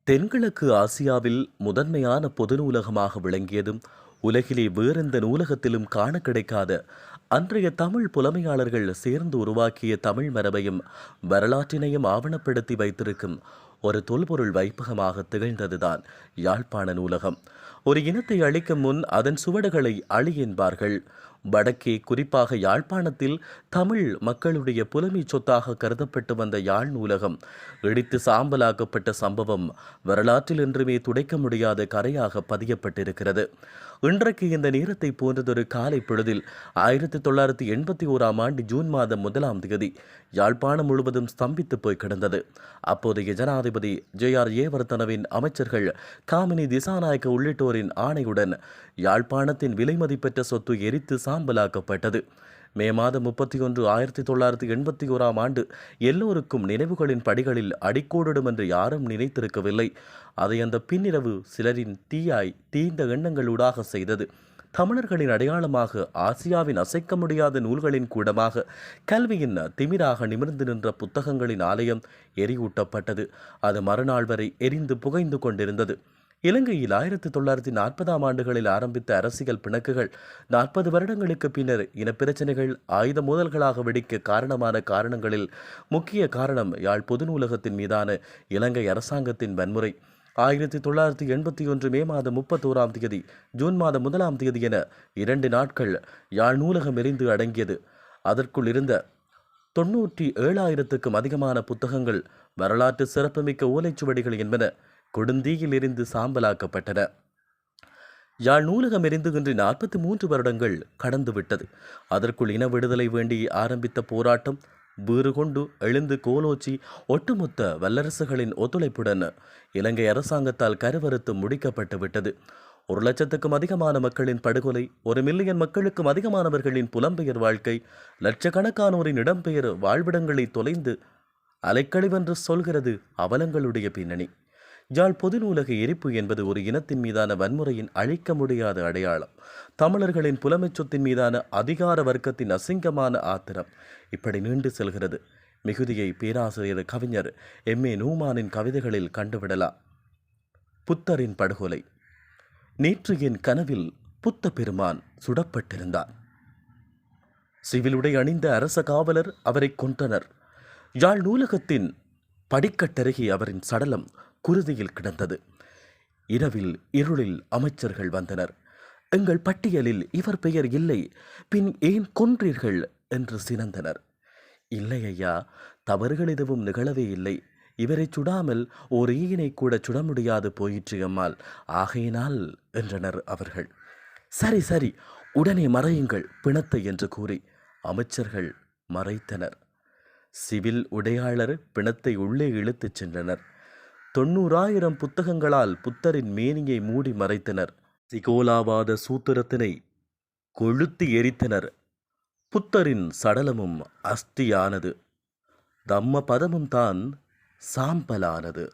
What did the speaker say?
தென்கிழக்கு ஆசியாவில் முதன்மையான பொது நூலகமாக விளங்கியதும் உலகிலே வேறெந்த நூலகத்திலும் காண கிடைக்காத அன்றைய தமிழ் புலமையாளர்கள் சேர்ந்து உருவாக்கிய தமிழ் மரபையும் வரலாற்றினையும் ஆவணப்படுத்தி வைத்திருக்கும் ஒரு தொல்பொருள் வைப்பகமாக திகழ்ந்ததுதான் யாழ்ப்பாண நூலகம். ஒரு இனத்தை அழிக்கும் முன் அதன் சுவடுகளை அழி என்பார்கள். வடக்கே குறிப்பாக யாழ்ப்பாணத்தில் தமிழ் மக்களுடைய புலமை சொத்தாக கருதப்பட்டு வந்த யாழ் நூலகம் இடித்து சாம்பலாக்கப்பட்ட சம்பவம் வரலாற்றில் என்றுமே துடைக்க முடியாத கரையாக பதியப்பட்டிருக்கிறது. இன்றைக்கு இந்த நேரத்தை போன்றதொரு காலை பொழுதில் 1981 ஜூன் மாதம் 1 யாழ்ப்பாணம் முழுவதும் ஸ்தம்பித்து போய் கிடந்தது. அப்போதைய ஜனாதிபதி ஜே.ஆர். ஏவர்தனவின் அமைச்சர்கள் காமினி திசாநாயக்க உள்ளிட்டோரின் ஆணையுடன் யாழ்ப்பாணத்தின் விலைமதிப்பெற்ற சொத்து எரித்து சாம்பலாக்கப்பட்டது. மே மாதம் 31 1981 எல்லோருக்கும் நினைவுகளின் படிகளில் அடிக்கோடிடும் என்று யாரும் நினைத்திருக்கவில்லை. அதை அந்த பின்னிரவு சிலரின் தீயாய் தீந்த எண்ணங்களூடாக செய்தது. தமிழர்களின் அடையாளமாக, ஆசியாவின் அசைக்க முடியாத நூல்களின் கூடமாக, கல்வியின் திமிராக நிமிர்ந்து நின்ற புத்தகங்களின் ஆலயம் எரியூட்டப்பட்டது. அது மறுநாள் வரை எரிந்து புகைந்து கொண்டிருந்தது. இலங்கையில் 1940 ஆரம்பித்த அரசியல் பிணக்குகள் 40 வருடங்களுக்கு பின்னர் இனப்பிரச்சனைகள் ஆயுத மோதல்களாக வெடிக்க காரணமான காரணங்களில் முக்கிய காரணம் யாழ் பொது நூலகத்தின் மீதான இலங்கை அரசாங்கத்தின் வன்முறை. 1981 மே மாதம் 31 ஜூன் மாதம் 1 என 2 நாட்கள் யாழ் நூலகம் எரிந்து அடங்கியது. அதற்குள் இருந்த 97,000க்கும் அதிகமான புத்தகங்கள், வரலாற்று சிறப்புமிக்க ஓலைச்சுவடிகள் என்பன கொடுந்தீயில் எரிந்து சாம்பலாக்கப்பட்டன. யாழ் நூலகம் எரிந்து இன்று 43 வருடங்கள் கடந்துவிட்டது. அதற்குள் இன விடுதலை வேண்டி ஆரம்பித்த போராட்டம் வீறு கொண்டு எழுந்து கோலோச்சி ஒட்டுமொத்த வல்லரசுகளின் ஒத்துழைப்புடன் இலங்கை அரசாங்கத்தால் கருவறுத்து முடிக்கப்பட்டு விட்டது. 1,00,000க்கும் அதிகமான மக்களின் படுகொலை, 1 மில்லியன் மக்களுக்கும் அதிகமானவர்களின் புலம்பெயர் வாழ்க்கை, லட்சக்கணக்கானோரின் இடம்பெயர் வாழ்விடங்களை தொலைந்து அலைக்கழிவென்று சொல்கிறது அவலங்களுடைய பின்னணி. யாழ் பொது நூலக எரிப்பு என்பது ஒரு இனத்தின் மீதான வன்முறையின் அழிக்க முடியாத அடையாளம். தமிழர்களின் புலமை சொத்தின் மீதான அதிகார வர்க்கத்தின் அசிங்கமான ஆத்திரம் இப்படி நீண்டு செல்கிறது. மிகுதியை பேராசிரியர் கவிஞர் எம்.ஏ. நூமானின் கவிதைகளில் கண்டுவிடலாம். புத்தரின் படுகொலை. நேற்று என் கனவில் புத்த பெருமான் சுடப்பட்டிருந்தார். சிவில் உடை அணிந்த அரச காவலர் அவரை கொன்றனர். யாழ் நூலகத்தின் படிக்கட்டருகே அவரின் சடலம் குருதியில் கிடந்தது. இரவில் இருளில் அமைச்சர்கள் வந்தனர். எங்கள் பட்டியலில் இவர் பெயர் இல்லை, பின் ஏன் கொன்றீர்கள் என்று சினந்தனர். இல்லை ஐயா, தவறுகள் எதுவும் நிகழவே இல்லை. இவரை சுடாமல் ஓர் ஈயினை கூட சுட முடியாது போயிற்று அம்மாள், ஆகையினால் என்றனர் அவர்கள். சரி சரி, உடனே மறையுங்கள் பிணத்தை என்று கூறி அமைச்சர்கள் மறைத்தனர். சிவில் உடையாளர் பிணத்தை உள்ளே இழுத்துச் சென்றனர். 90,000 புத்தகங்களால் புத்தரின் மேனியை மூடி மறைத்தனர். சிகோலாவாத சூத்திரத்தினை கொளுத்தி எரித்தனர். புத்தரின் சடலமும் அஸ்தியானது, தம்ம பதமும் தான் சாம்பலானது.